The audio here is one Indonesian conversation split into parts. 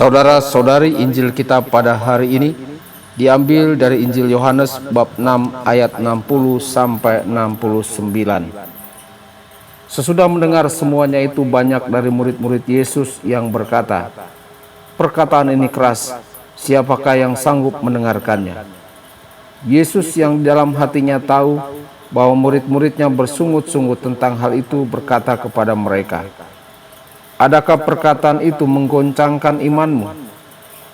Saudara-saudari, Injil kita pada hari ini diambil dari Injil Yohanes bab 6 ayat 60 sampai 69. Sesudah mendengar semuanya itu, banyak dari murid-murid Yesus yang berkata, "Perkataan ini keras, siapakah yang sanggup mendengarkannya?" Yesus yang dalam hatinya tahu bahwa murid-muridnya bersungut-sungut tentang hal itu, berkata kepada mereka, "Adakah perkataan itu menggoncangkan imanmu?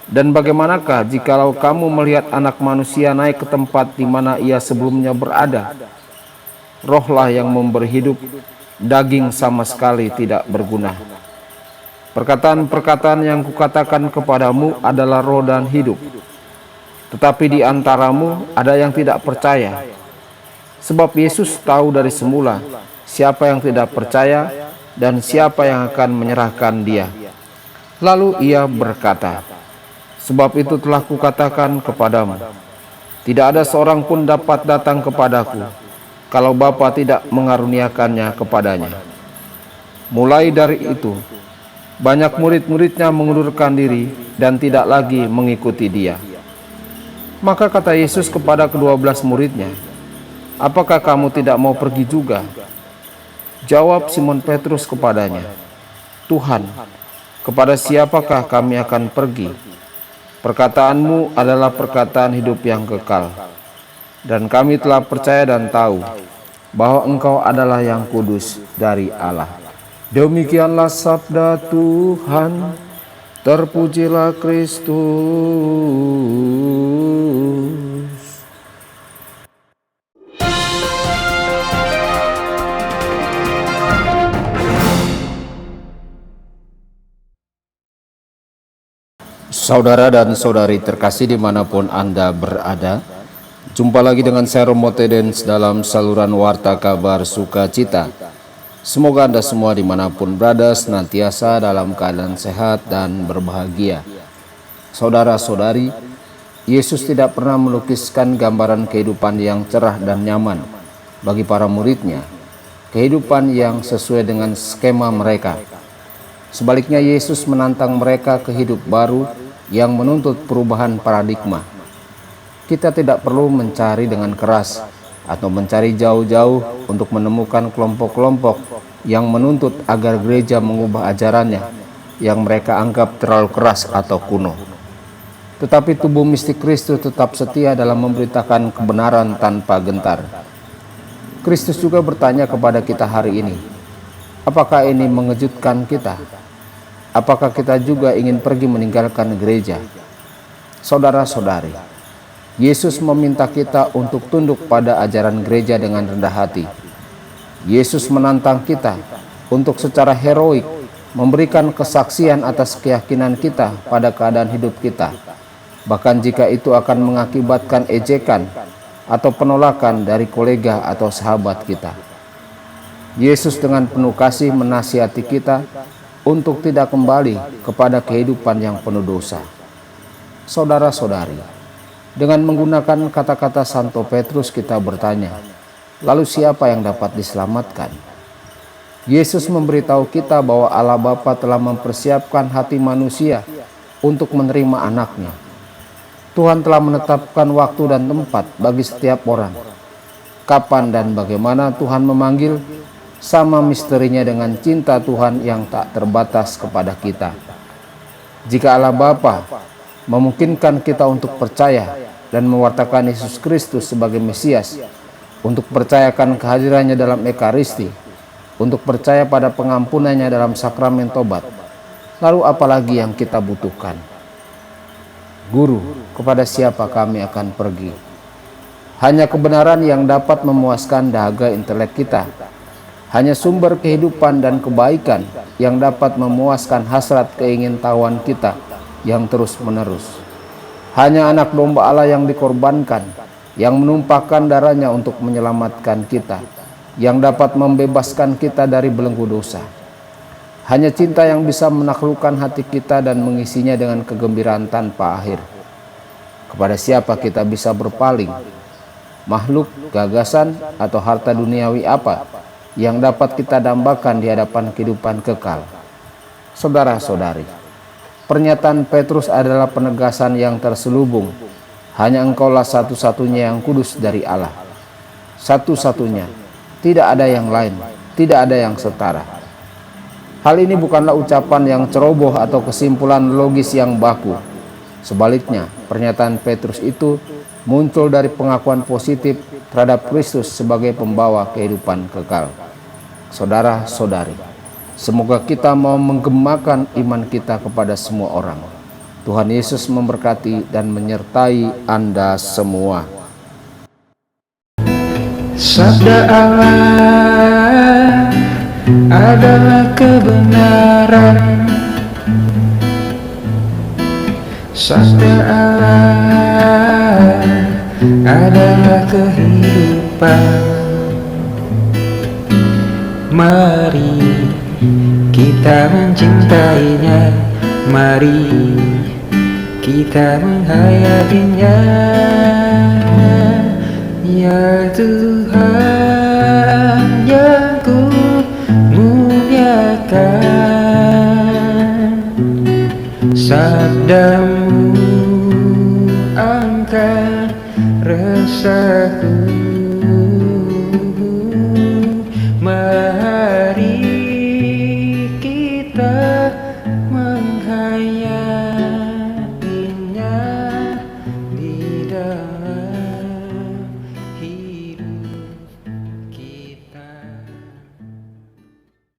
Dan bagaimanakah jikalau kamu melihat Anak Manusia naik ke tempat di mana ia sebelumnya berada? Rohlah yang memberi hidup, daging sama sekali tidak berguna. Perkataan-perkataan yang kukatakan kepadamu adalah roh dan hidup. Tetapi di antaramu ada yang tidak percaya." Sebab Yesus tahu dari semula siapa yang tidak percaya dan siapa yang akan menyerahkan dia. Lalu ia berkata, "Sebab itu telah kukatakan kepadamu, tidak ada seorang pun dapat datang kepadaku kalau Bapa tidak mengaruniakannya kepadanya." Mulai dari itu, banyak murid-muridnya mengundurkan diri dan tidak lagi mengikuti dia. Maka kata Yesus kepada ke-12 muridnya, "Apakah kamu tidak mau pergi juga?" Jawab Simon Petrus kepadanya, "Tuhan, kepada siapakah kami akan pergi? Perkataanmu adalah perkataan hidup yang kekal. Dan kami telah percaya dan tahu bahwa Engkau adalah yang kudus dari Allah." Demikianlah sabda Tuhan. Terpujilah Kristus. Saudara dan saudari terkasih dimanapun Anda berada, jumpa lagi dengan saya Romo Tedens dalam saluran Warta Kabar Sukacita. Semoga Anda semua dimanapun berada senantiasa dalam keadaan sehat dan berbahagia. Saudara-saudari, Yesus tidak pernah melukiskan gambaran kehidupan yang cerah dan nyaman bagi para muridnya, kehidupan yang sesuai dengan skema mereka. Sebaliknya, Yesus menantang mereka ke hidup baru yang menuntut perubahan paradigma. Kita tidak perlu mencari dengan keras atau mencari jauh-jauh untuk menemukan kelompok-kelompok yang menuntut agar gereja mengubah ajarannya yang mereka anggap terlalu keras atau kuno. Tetapi tubuh mistik Kristus tetap setia dalam memberitakan kebenaran tanpa gentar. Kristus juga bertanya kepada kita hari ini, apakah ini mengejutkan kita? Apakah kita juga ingin pergi meninggalkan gereja? Saudara-saudari, Yesus meminta kita untuk tunduk pada ajaran gereja dengan rendah hati. Yesus menantang kita untuk secara heroik memberikan kesaksian atas keyakinan kita pada keadaan hidup kita, bahkan jika itu akan mengakibatkan ejekan atau penolakan dari kolega atau sahabat kita. Yesus dengan penuh kasih menasihati kita untuk tidak kembali kepada kehidupan yang penuh dosa. Saudara-saudari, dengan menggunakan kata-kata Santo Petrus kita bertanya, lalu siapa yang dapat diselamatkan? Yesus memberitahu kita bahwa Allah Bapa telah mempersiapkan hati manusia untuk menerima anaknya. Tuhan telah menetapkan waktu dan tempat bagi setiap orang. Kapan dan bagaimana Tuhan memanggil, sama misterinya dengan cinta Tuhan yang tak terbatas kepada kita. Jika Allah Bapa memungkinkan kita untuk percaya dan mewartakan Yesus Kristus sebagai Mesias, untuk percayakan kehadirannya dalam Ekaristi, untuk percaya pada pengampunannya dalam sakramen tobat, lalu apalagi yang kita butuhkan? Guru, kepada siapa kami akan pergi? Hanya kebenaran yang dapat memuaskan dahaga intelek kita. Hanya sumber kehidupan dan kebaikan yang dapat memuaskan hasrat keingintahuan kita yang terus-menerus. Hanya anak domba Allah yang dikorbankan, yang menumpahkan darahnya untuk menyelamatkan kita, yang dapat membebaskan kita dari belenggu dosa. Hanya cinta yang bisa menaklukkan hati kita dan mengisinya dengan kegembiraan tanpa akhir. Kepada siapa kita bisa berpaling? Makhluk, gagasan, atau harta duniawi apa yang dapat kita dambakan di hadapan kehidupan kekal? Saudara-saudari, Pernyataan Petrus adalah penegasan yang terselubung. Hanya Engkaulah satu-satunya yang kudus dari Allah. Satu-satunya, tidak ada yang lain, tidak ada yang setara. Hal ini bukanlah ucapan yang ceroboh atau kesimpulan logis yang baku. Sebaliknya, pernyataan Petrus itu muncul dari pengakuan positif terhadap Kristus sebagai pembawa kehidupan kekal. Saudara-saudari, semoga kita mau menggemakan iman kita kepada semua orang. Tuhan Yesus memberkati dan menyertai Anda semua. Sabda Allah adalah kebenaran. Sabda Allah adalah kehidupan. Mari kita mencintainya, mari kita menghayatinya. Ya Tuhan yang ku muliakan, sabdamu angkat resahku. Mari kita menghayati